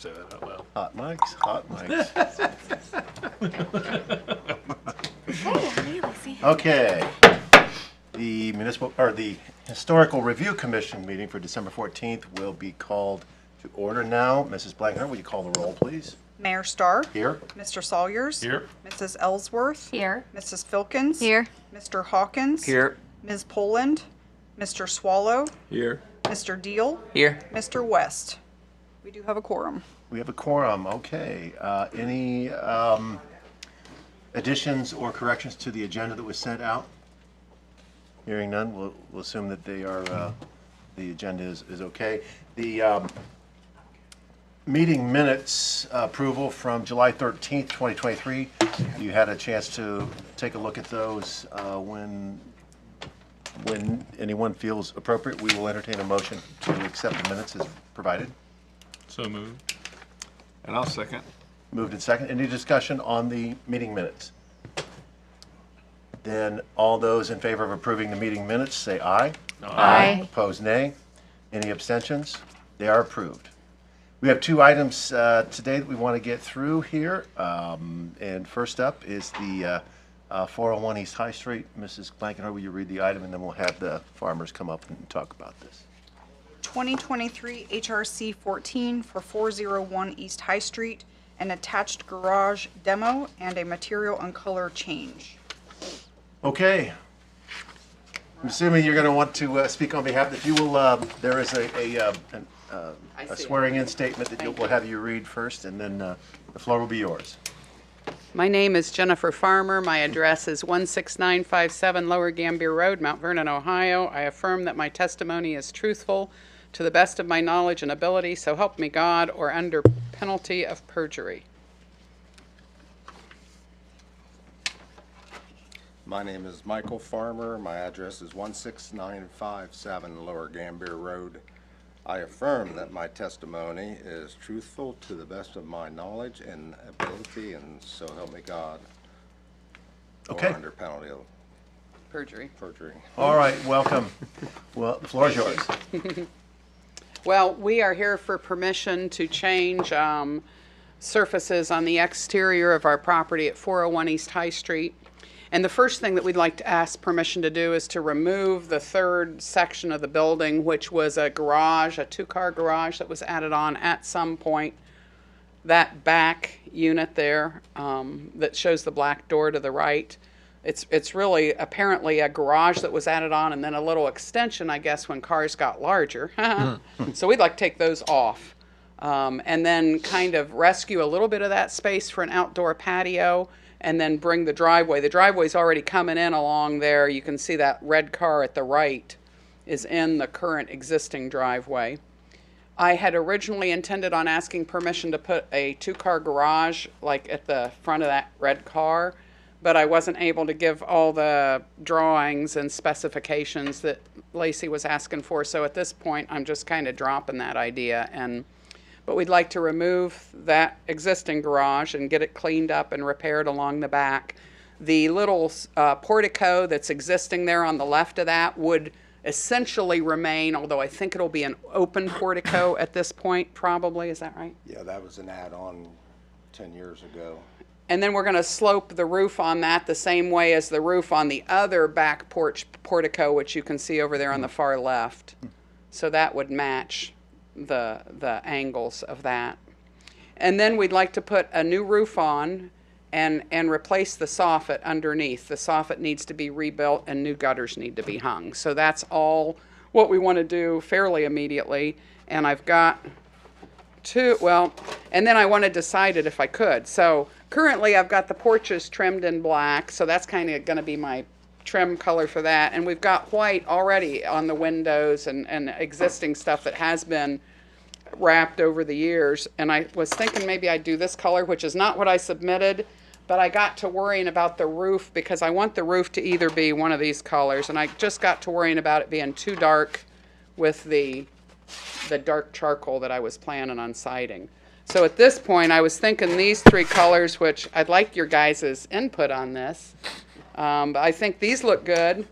say that out loud. Hot mics, hot mics. Okay. The the Historical Review Commission meeting for December 14th will be called to order now. Mrs. Blankenhorn, will you call the roll, please? Mayor Starr. Here. Mr. Sawyers. Here. Mrs. Ellsworth. Here. Mrs. Filkins. Here. Mr. Hawkins. Here. Ms. Poland. Mr. Swallow. Here. Mr. Deal. Here. Mr. West. We do have a quorum. We have a quorum, okay. Any additions or corrections to the agenda that was sent out? Hearing none, we'll assume that they are, the agenda is okay. The meeting minutes approval from July 13th, 2023. You had a chance to take a look at those. When anyone feels appropriate, we will entertain a motion to accept the minutes as provided. So moved. And I'll second. Moved and second. Any discussion on the meeting minutes? Then all those in favor of approving the meeting minutes say aye. Aye. Opposed, nay. Any abstentions? They are approved. We have two items today that we want to get through here. And first up is the 401 East High Street. Mrs. Blankenhorn, will you read the item, and then we'll have the farmers come up and talk about this. 2023 HRC 14 for 401 East High Street, an attached garage demo and a material and color change. Okay. I'm assuming you're going to want to speak on behalf. If you will, there is a swearing-in statement that we'll have you read first, and then the floor will be yours. My name is Jennifer Farmer. My address is 16957 Lower Gambier Road, Mount Vernon, Ohio. I affirm that my testimony is truthful to the best of my knowledge and ability, so help me God, or under penalty of perjury. My name is Michael Farmer. My address is 16957 Lower Gambier Road. I affirm that my testimony is truthful to the best of my knowledge and ability, and so help me God. Okay. Or under penalty of Perjury. perjury. All right, welcome. Well, the floor is yours. Well, we are here for permission to change surfaces on the exterior of our property at 401 East High Street. And the first thing that we'd like to ask permission to do is to remove the third section of the building, which was a garage, a two-car garage that was added on at some point. That back unit there that shows the black door to the right, it's really apparently a garage that was added on and then a little extension, I guess, when cars got larger. So we'd like to take those off and then kind of rescue a little bit of that space for an outdoor patio, and then bring the driveway. The driveway's already coming in along there. You can see that red car at the right is in the current existing driveway. I had originally intended on asking permission to put a two-car garage like at the front of that red car, but I wasn't able to give all the drawings and specifications that Lacey was asking for. So at this point, I'm just kind of dropping that idea. But we'd like to remove that existing garage and get it cleaned up and repaired along the back. The little portico that's existing there on the left of that would essentially remain, although I think it'll be an open portico at this point, probably. Is that right? Yeah, that was an add-on 10 years ago. And then we're going to slope the roof on that the same way as the roof on the other back porch portico, which you can see over there on the far left. So that would match the angles of that. And then we'd like to put a new roof on and replace the soffit underneath. The soffit needs to be rebuilt and new gutters need to be hung. So that's all what we want to do fairly immediately. And I've got and then I want to decide it if I could. So currently I've got the porches trimmed in black, so that's kind of going to be my trim color for that. And we've got white already on the windows and existing stuff that has been wrapped over the years. And I was thinking maybe I'd do this color, which is not what I submitted, but I got to worrying about the roof because I want the roof to either be one of these colors, and I just got to worrying about it being too dark with the dark charcoal that I was planning on siding. So at this point I was thinking these three colors, which I'd like your guys' input on this. But I think these look good.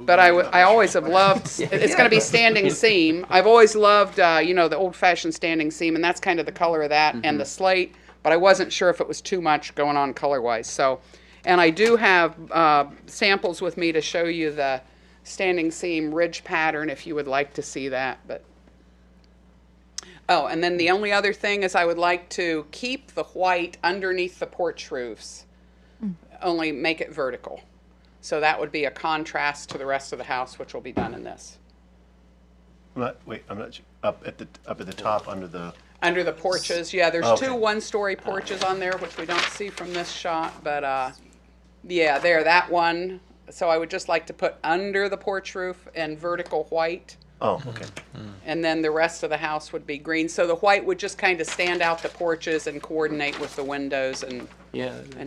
But I always have loved, it's going to be standing seam. I've always loved, the old-fashioned standing seam, and that's kind of the color of that and the slate, but I wasn't sure if it was too much going on color-wise. So, and I do have samples with me to show you the standing seam ridge pattern if you would like to see that. But oh, and then the only other thing is I would like to keep the white underneath the porch roofs, only make it vertical. So that would be a contrast to the rest of the house, which will be done in this. I'm not sure. Up at the top under the Porches, yeah, there's Okay. two one-story porches on there, which we don't see from this shot, but, yeah, there, that one. So I would just like to put under the porch roof and vertical white, Oh, okay. and then the rest of the house would be green. So the white would just kind of stand out the porches and coordinate with the windows and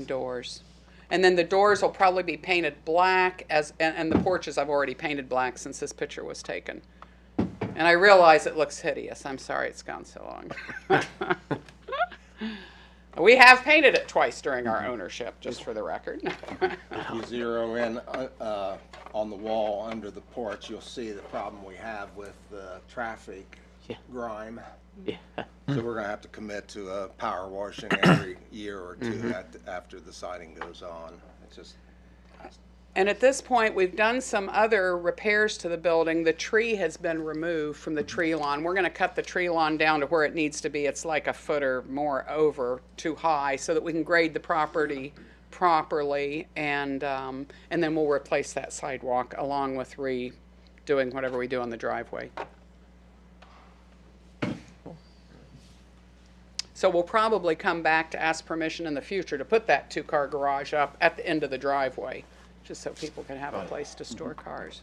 doors. And then the doors will probably be painted black, and the porches I've already painted black since this picture was taken. And I realize it looks hideous. I'm sorry it's gone so long. We have painted it twice during our ownership, just for the record. If you zero in on the wall under the porch, you'll see the problem we have with traffic grime. Yeah. So we're gonna have to commit to power washing every year or two after the siding goes on. It's just, And at this point, we've done some other repairs to the building. The tree has been removed from the tree lawn. We're going to cut the tree lawn down to where it needs to be. It's like a foot or more over too high so that we can grade the property properly. And then we'll replace that sidewalk along with redoing whatever we do on the driveway. So we'll probably come back to ask permission in the future to put that two-car garage up at the end of the driveway, just so people can have a place to store cars.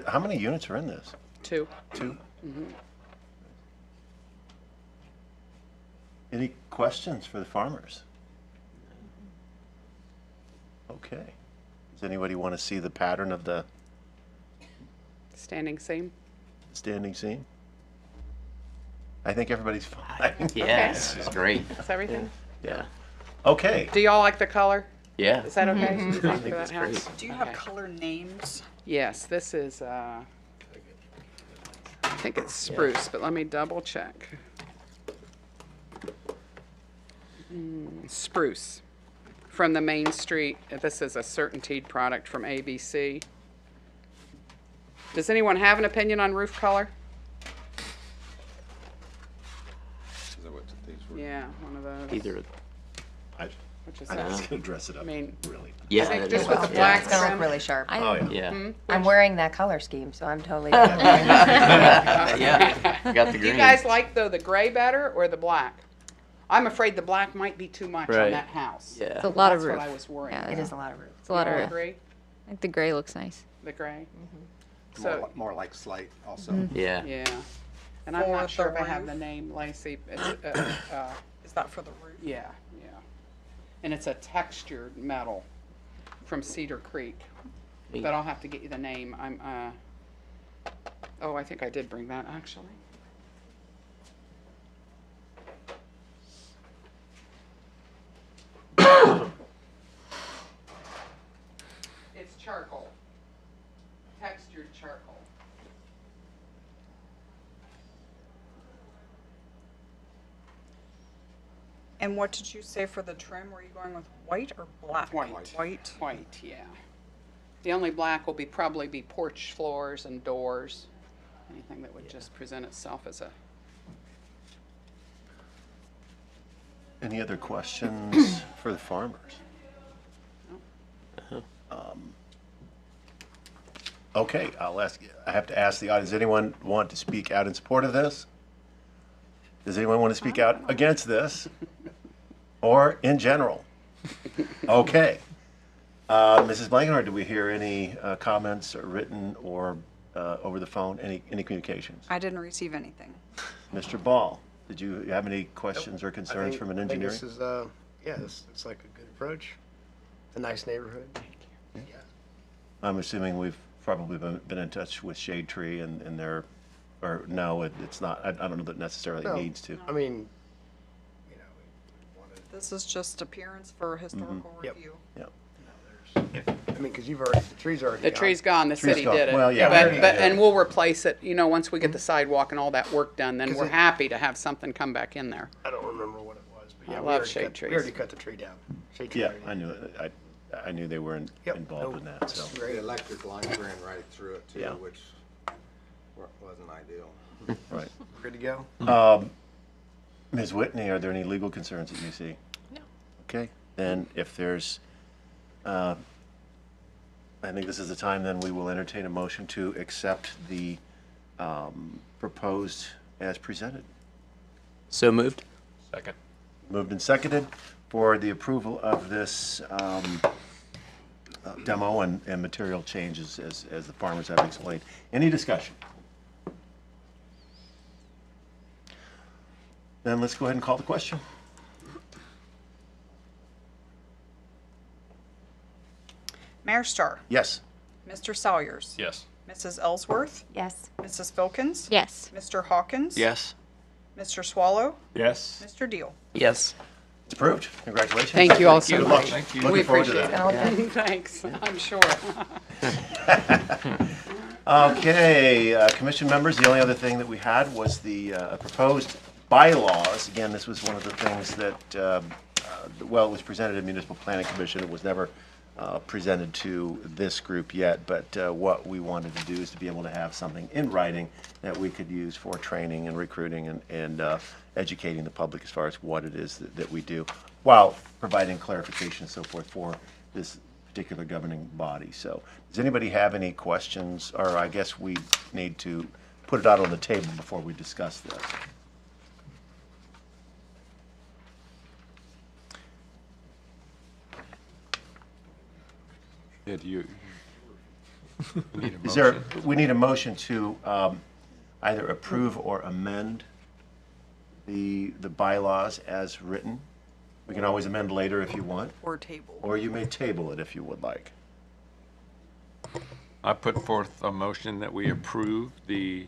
How many units are in this? Two. Two? Any questions for the farmers? Okay. Does anybody want to see the pattern of the Standing seam. standing seam? I think everybody's fine. Yes, it's great. That's everything? Yeah. Okay. Do y'all like the color? Yeah. Is that okay? You think for that's that house? great. Do you have Okay. color names? Yes, this is, I think it's spruce, but let me double check. Spruce from the Main Street. This is a Certainteed product from ABC. Does anyone have an opinion on roof color? is that what these were? Yeah, one of those. Either. Which is I think it's that? going to dress it up. I mean, Really. Yeah. I think that just is. with the Yeah. black It's gonna trim. look really sharp. Oh, yeah. Yeah. I'm wearing that color scheme, so I'm totally. Yeah. Got the Do green. you guys like, though, the gray better or the black? I'm afraid the black might be too much on Right. that house. Yeah. It's a lot of That's roof. what I was worried Yeah, about. It is a lot of roof. It's a lot You all of roof. agree? I think the gray looks nice. The gray? More, So, more like slate also. Yeah. yeah. And I'm For not sure the if I have roof? the name, Lacey. It's, Is that for the roof? yeah, yeah. And it's a textured metal from Cedar Creek. Neat. But I'll have to get you the name. Oh, I think I did bring that, actually. It's charcoal. Textured charcoal. And what did you say for the trim? Were you going with white or black? White. White. White, yeah. The only black will probably be porch floors and doors. Anything that would just present itself as a, Any other questions for the farmers? Okay, I have to ask the audience, does anyone want to speak out in support of this? Does anyone want to speak out against this? Or in general? Okay. Mrs. Blankenhorn, did we hear any comments or written or over the phone? Any communications? I didn't receive anything. Mr. Ball, did you have any questions or concerns from an I think engineering? this is, it's like a good approach. It's a nice neighborhood. I'm assuming we've probably been in touch with Shade Tree and their, or no, it's not, I don't know that necessarily No. needs to. I mean, we wanted, This is just appearance for historical Yep. review. Yeah. I mean, because the tree's already The gone. tree's gone, the Tree's city gone. did it. Well, yeah, But, we- and we'll replace it, once we get the sidewalk and all that work done, then 'Cause we're it- happy to have something come back in there. I don't remember what it was, but yeah, I we love already shade cut- trees. We already cut the tree down. Shade tree Yeah, already. I knew it. I knew they were Yep. involved in that, so. The electric lines ran right through it too, Yeah. which wasn't ideal. Right. Good to go? Ms. Whitney, are there any legal concerns that you see? No. Okay, then if there's, I think this is the time then we will entertain a motion to accept the proposed as presented. So moved. Second. Moved and seconded for the approval of this demo and material changes as the farmers have explained. Any discussion? Then let's go ahead and call the question. Mayor Starr, Yes. Mr. Salyers. Yes. Mrs. Ellsworth, Yes. Mrs. Filkins. Yes. Mr. Hawkins. Yes. Mr. Swallow, Yes. Mr. Deal. Yes. It's approved. Congratulations. Thank you all so Good luck. much. Thank you. Looking We forward to appreciate that. it. Thanks, I'm sure. Okay, commission members, the only other thing that we had was the proposed bylaws. Again, this was one of the things that, well, it was presented at Municipal Planning Commission. It was never presented to this group yet, but what we wanted to do is to be able to have something in writing that we could use for training and recruiting and educating the public as far as what it is that we do, while providing clarification and so forth for this particular governing body. So, does anybody have any questions, or I guess we need to put it out on the table before we discuss this? Yeah, do you? Need a Is there, motion? we need a motion to either approve or amend the bylaws as written. We can always amend later if you want, Or table. or you may table it if you would like. I put forth a motion that we approve the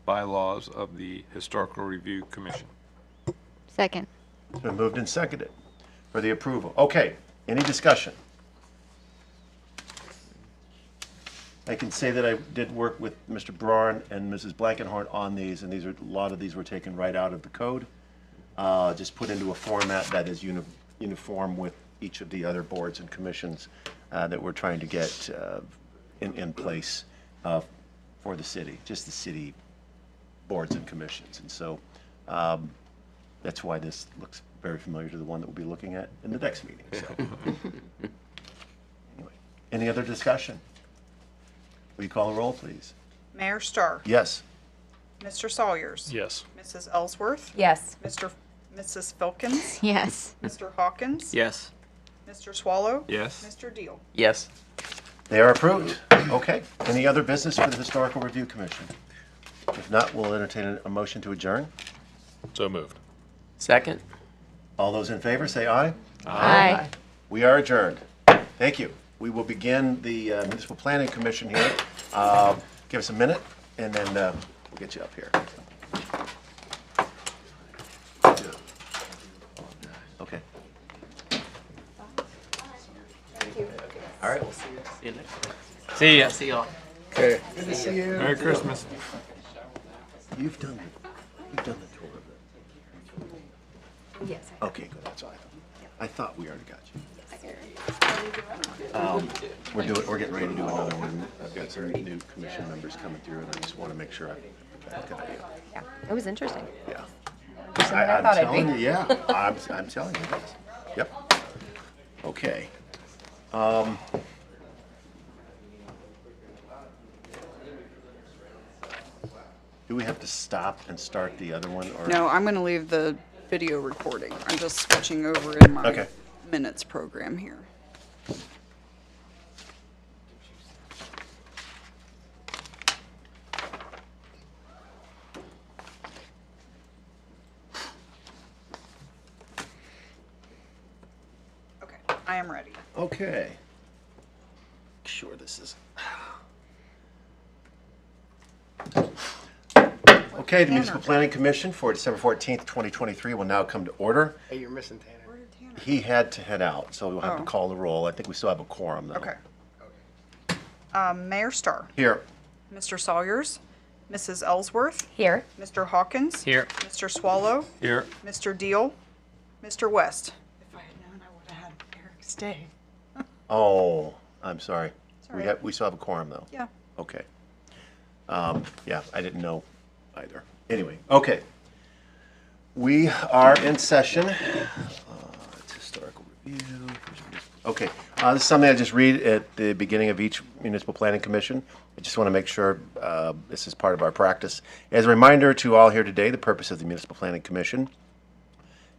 bylaws of the Historical Review Commission. Second. It's been moved and seconded for the approval. Okay, any discussion? I can say that I did work with Mr. Braun and Mrs. Blankenhorn on these, and a lot of these were taken right out of the code, just put into a format that is uniform with each of the other boards and commissions that we're trying to get in place for the city, just the city boards and commissions. And so that's why this looks very familiar to the one that we'll be looking at in the next meeting. So. Anyway, any other discussion? Will you call a roll, please? Mayor Starr, Yes. Mr. Salyers. Yes. Mrs. Ellsworth, Yes. Mrs. Filkins, Yes. Mr. Hawkins. Yes. Mr. Swallow. Yes. Mr. Deal. Yes. They are approved. Okay. Any other business for the Historical Review Commission? If not, we'll entertain a motion to adjourn. So moved. Second. All those in favor, say aye. Aye. We are adjourned. Thank you. We will begin the Municipal Planning Commission here. Give us a minute, and then we'll get you up here. Okay. All right. We'll see you. See you next time. See ya. See y'all. Okay. Good to see you. Merry Christmas. You've done the tour of it. Yes. Okay, good. That's all I thought. I thought we already got you. We're getting ready to do another one. I've got some new commission members coming through, and I just want to make sure I got that. Yeah. It was interesting. Yeah. Than I thought it'd be. I'm telling you, yeah. I'm telling you this. Yep. Okay. Do we have to stop and start the other one, or? No, I'm going to leave the video recording. I'm just switching over in my Okay. minutes program here. Okay, I am ready. Okay. Sure, this is. Okay, the Municipal Planning Commission for December 14th, 2023 will now come to order. Hey, you're missing Tanner. Where did Tanner he had to head out, so we'll have to Oh. call the roll. I think we still have a quorum, though. Okay. Mayor Starr, Here. Mr. Sawyers, Mrs. Ellsworth, Here. Mr. Hawkins. Here. Mr. Swallow, Here. Mr. Deal, Mr. West. If I had known, I would have had Eric stay. Oh, I'm sorry. all right. We still have a quorum, though. Yeah. Okay. Yeah, I didn't know either. Anyway, okay. We are in session. It's historical review. Okay, this is something I just read at the beginning of each municipal planning commission. I just want to make sure this is part of our practice. As a reminder to all here today, the purpose of the municipal planning commission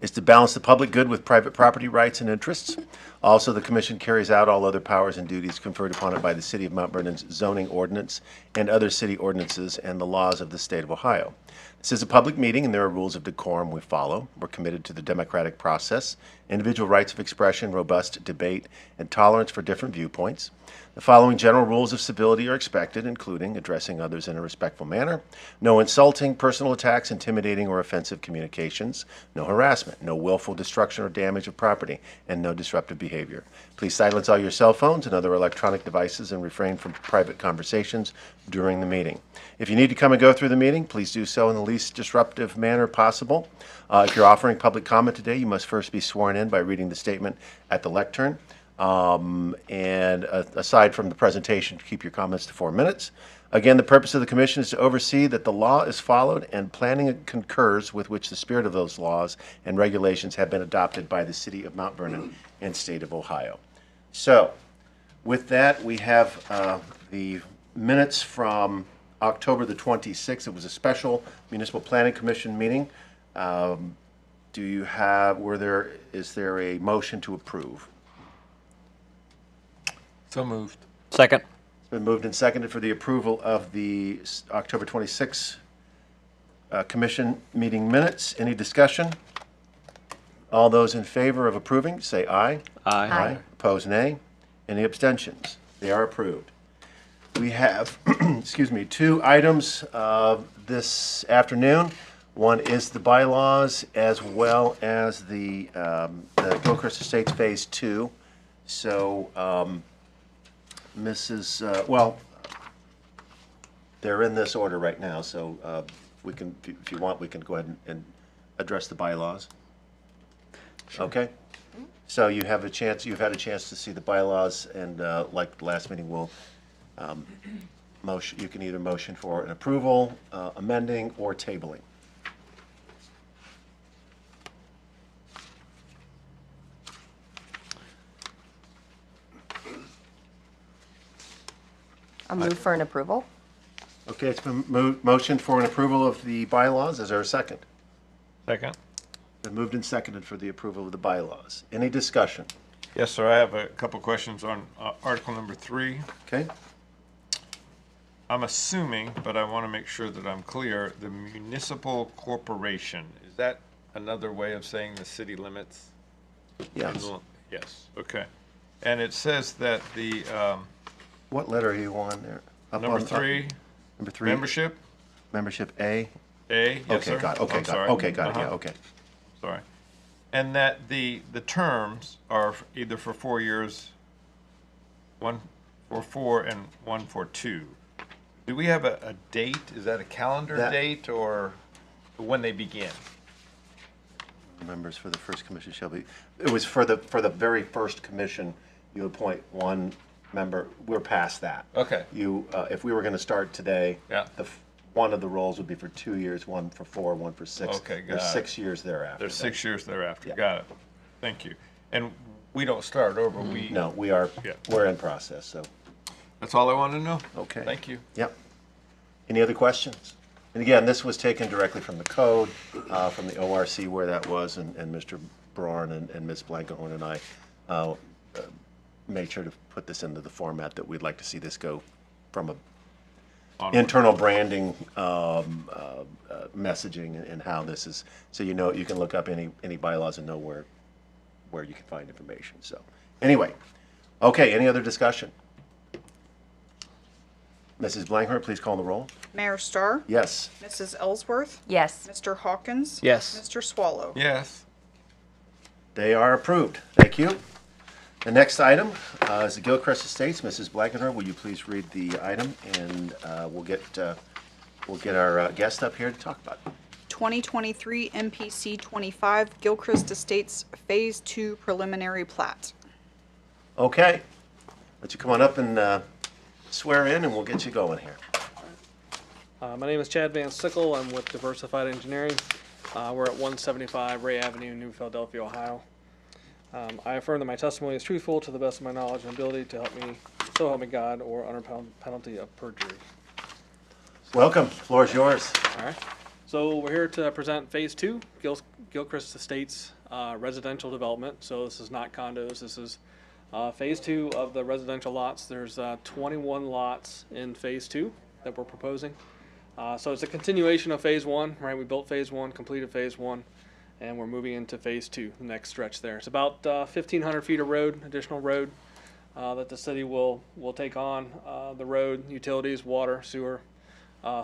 is to balance the public good with private property rights and interests. Also, the commission carries out all other powers and duties conferred upon it by the City of Mount Vernon's zoning ordinance and other city ordinances and the laws of the state of Ohio. This is a public meeting and there are rules of decorum we follow. We're committed to the democratic process, individual rights of expression, robust debate, and tolerance for different viewpoints. The following general rules of civility are expected, including addressing others in a respectful manner, no insulting, personal attacks, intimidating, or offensive communications, no harassment, no willful destruction or damage of property, and no disruptive behavior. Please silence all your cell phones and other electronic devices and refrain from private conversations during the meeting. If you need to come and go through the meeting, please do so in the least disruptive manner possible. If you're offering public comment today, you must first be sworn in by reading the statement at the lectern. Aside from the presentation, keep your comments to 4 minutes. Again, the purpose of the commission is to oversee that the law is followed and planning concurs with which the spirit of those laws and regulations have been adopted by the City of Mount Vernon and State of Ohio. So, with that, we have the minutes from October the 26th. It was a special municipal planning commission meeting. Is there a motion to approve? So moved. Second. It's been moved and seconded for the approval of the October 26th commission meeting minutes. Any discussion? All those in favor of approving, say aye. Aye. Opposed, nay. Any abstentions? They are approved. We have, two items this afternoon. One is the bylaws as well as the Gilchrist Estates Phase 2. So, they're in this order right now, so we can, if you want, we can go ahead and address the bylaws. Sure. Okay? So you've had a chance to see the bylaws, and like the last meeting, we'll you can either motion for an approval, amending, or tabling. I'll move for an approval. Okay, it's been motioned for an approval of the bylaws. Is there a second? Second. Been moved and seconded for the approval of the bylaws. Any discussion? Yes, sir. I have a couple questions on Article number 3. Okay? I'm assuming, but I want to make sure that I'm clear, the municipal corporation, is that another way of saying the city limits? Yes. Yes, okay. And it says that the What letter are you on there? number 3, Number 3. membership, Membership A. A, yes, sir. Okay, got it. Okay, I'm got it. sorry. Okay, got it. Yeah, Uh-huh. okay. Sorry. And that the terms are either for 4 years, one for 4 and one for 2. Do we have a date? Is that a calendar date or when they begin? Members for the first commission shall be. It was for the very first commission. You appoint one member. We're past that. Okay. If we were going to start today, Yeah. one of the roles would be for 2 years, one for 4, one for 6. Okay, got There's it. 6 years thereafter. There's 6 years thereafter. Yeah. Got it. Thank you. And we don't start over. We No, Yeah. we're in process. So That's all I wanted to know. okay. Thank you. Yep. Any other questions? And again, this was taken directly from the code, from the ORC where that was, and Mr. Braun and Ms. Blankenhorn and I made sure to put this into the format that we'd like to see this go from a Onward. internal branding messaging and how this is, so you know, you can look up any bylaws and know where you can find information. So anyway, okay, any other discussion? Mrs. Blankenhorn, please call the roll. Mayor Starr, Yes. Mrs. Ellsworth, Yes. Mr. Hawkins. Yes. Mr. Swallow. Yes. They are approved. Thank you. The next item is the Gilchrist Estates. Mrs. Blankenhorn, will you please read the item, and we'll get our guest up here to talk about it. 2023 MPC 25 Gilchrist Estates Phase 2 Preliminary Plat. Okay. Let you come on up and swear in, and we'll get you going here. My name is Chad Van Sickle. I'm with Diversified Engineering. We're at 175 Ray Avenue, New Philadelphia, Ohio. I affirm that my testimony is truthful to the best of my knowledge and ability to so help me God, or under penalty of perjury. Welcome. Floor is yours. All right. So we're here to present Phase 2, Gilchrist Estates residential development. So this is not condos. This is Phase 2 of the residential lots. There's 21 lots in Phase 2 that we're proposing. So it's a continuation of Phase 1, right? We built Phase 1, completed Phase 1, and we're moving into Phase 2, the next stretch there. It's about 1,500 feet of road, additional road that the city will take on. The road, utilities, water, sewer,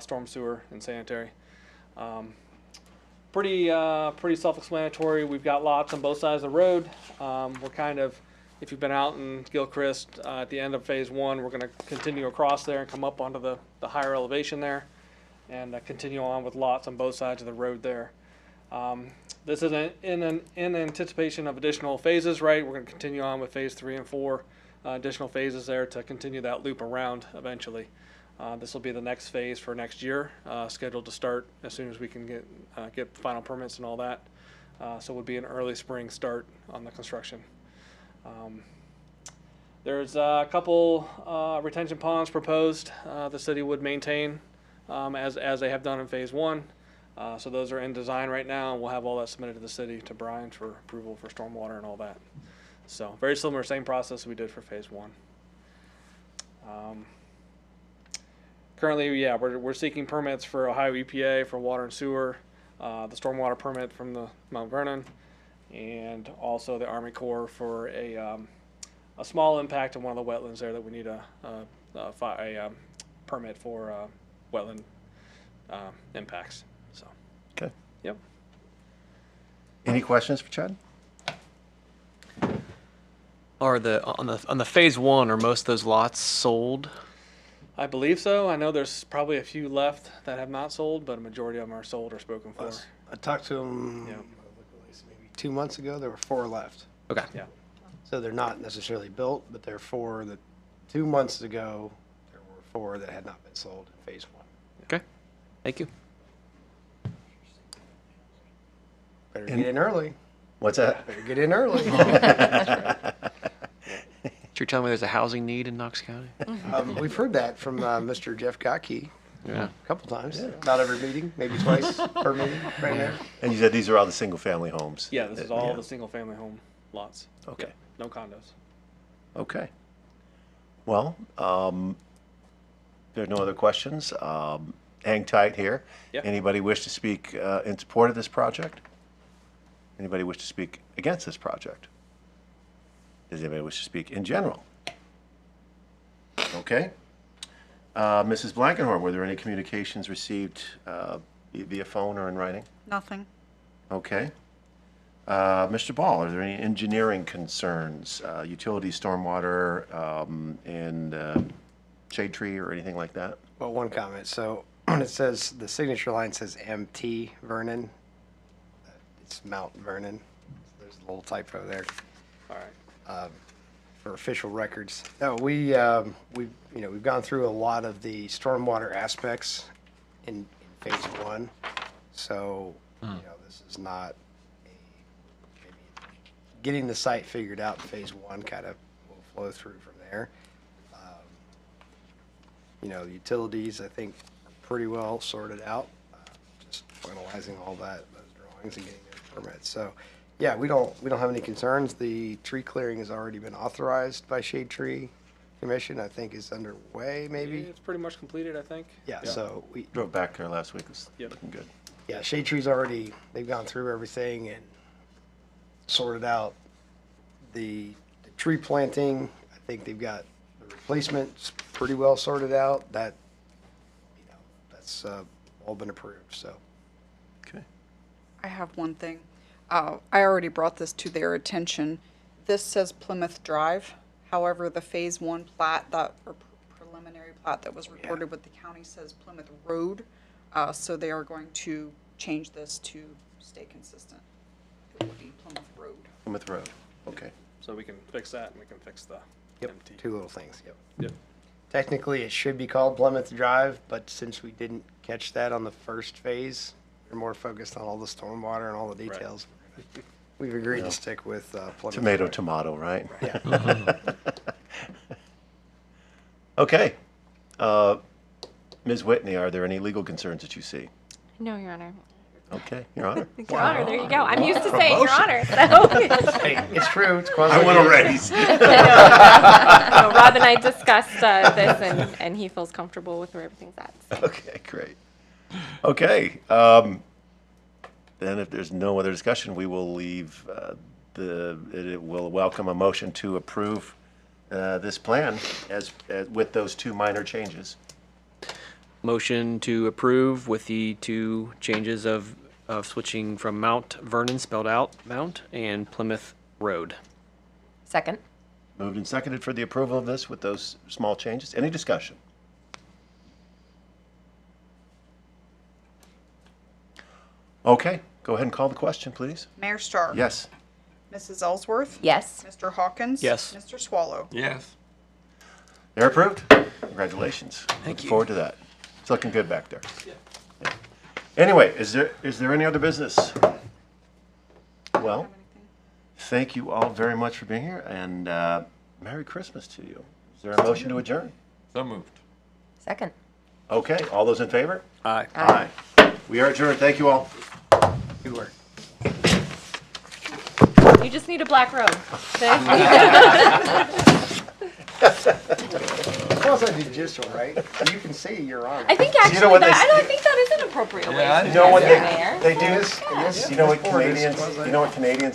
storm sewer, and sanitary. Pretty self-explanatory. We've got lots on both sides of the road. We're kind of, if you've been out in Gilchrist at the end of Phase 1, we're going to continue across there and come up onto the higher elevation there, and continue on with lots on both sides of the road there. This is in anticipation of additional phases, right? We're going to continue on with Phase 3 and 4, additional phases there to continue that loop around eventually. This will be the next phase for next year, scheduled to start as soon as we can get final permits and all that. So it would be an early spring start on the construction. There's a couple retention ponds proposed the city would maintain as they have done in Phase 1. So those are in design right now, and we'll have all that submitted to the city, to Brian, for approval for stormwater and all that. So very similar, same process we did for Phase 1. Currently, yeah, we're seeking permits for Ohio EPA for water and sewer, the stormwater permit from the Mount Vernon, and also the Army Corps for a small impact in one of the wetlands there that we need a permit for wetland impacts. So. Okay. Yep. Any questions for Chad? Are on the Phase 1, are most of those lots sold? I believe so. I know there's probably a few left that have not sold, but a majority of them are sold or spoken for. I talked to them Yeah. maybe 2 months ago. There were 4 left. Okay. Yeah. So they're not necessarily built, but there are 4 that 2 months ago, there were 4 that had not been sold in Phase 1. Okay. Thank you. Better get in early. What's that? Better get in early. You're telling me there's a housing need in Knox County? We've heard that from Mr. Jeff Gotke Yeah. a couple times. Not every meeting, maybe twice per meeting right there. And you said these are all the single-family homes? Yeah, this is all the single-family home lots. Okay. Yep, no condos. Okay. Well, there are no other questions. Hang tight here. Yeah. Anybody wish to speak in support of this project? Anybody wish to speak against this project? Does anybody wish to speak in general? Okay. Mrs. Blankenhorn, were there any communications received via phone or in writing? Nothing. Okay. Mr. Ball, are there any engineering concerns, utility, stormwater, and shade tree or anything like that? Well, one comment. So when it says, the signature line says MT Vernon, it's Mount Vernon. There's a little typo there. All right. For official records. No, we've gone through a lot of the stormwater aspects in Phase 1. So, this is not maybe getting the site figured out in Phase 1 kind of will flow through from there. The utilities, I think, are pretty well sorted out. Just finalizing all those drawings and getting those permits. So, yeah, we don't have any concerns. The tree clearing has already been authorized by Shade Tree Commission. I think is underway, maybe. It's pretty much completed, I think. Yeah. So we Drove back there last week. It's Yep. looking good. yeah, Shade Tree's already they've gone through everything and sorted out the tree planting. I think they've got the replacements pretty well sorted out. That's all been approved. So Okay. I have one thing. I already brought this to their attention. This says Plymouth Drive. However, the Phase 1 plat or preliminary plat that was recorded with the county says Plymouth Road. So they are going to change this to stay consistent. It will be Plymouth Road. Plymouth Road, okay. So we can fix that and we can fix the Yep, MT. two little things, yep. Yep. Technically, it should be called Plymouth Drive, but since we didn't catch that on the first phase, we're more focused on all the stormwater and all the details. We've agreed to stick with Plymouth Tomato, Drive. tomato, right? Yeah. Okay. Ms. Whitney, are there any legal concerns that you see? No, Your Honor. Okay, Your Honor. Your Honor, there you go. I'm used to saying Your Honor. So. Hey, it's true, it's I want a raise. No, Rob and I discussed this, and he feels comfortable with where everything's at. So. Okay, great. Okay, then if there's no other discussion, we will leave it will welcome a motion to approve this plan as with those two minor changes. Motion to approve with the two changes of switching from Mount Vernon, spelled out Mount, and Plymouth Road. Second. Moved and seconded for the approval of this with those small changes. Any discussion? Okay, go ahead and call the question, please. Mayor Starr. Yes. Mrs. Ellsworth. Yes. Mr. Hawkins. Yes. Mr. Swallow. Yes. They're approved. Congratulations. Thank Look you. forward to that. It's looking good back there. Yeah. Anyway, is there any other business? Well, thank you all very much for being here, and Merry Christmas to you. Is there a motion to adjourn? So moved. Second. Okay, all those in favor? Aye. Aye. We are adjourned. Thank you all. Good work. You just need a black robe. Quasi-judicial, right? You can see you're on. I think actually You know what that, they- I don't think that is an appropriate way Yeah, I to You know what do they, it, Mayor. they do? Yes, You know what before this Canadians, quasi- you know what Canadians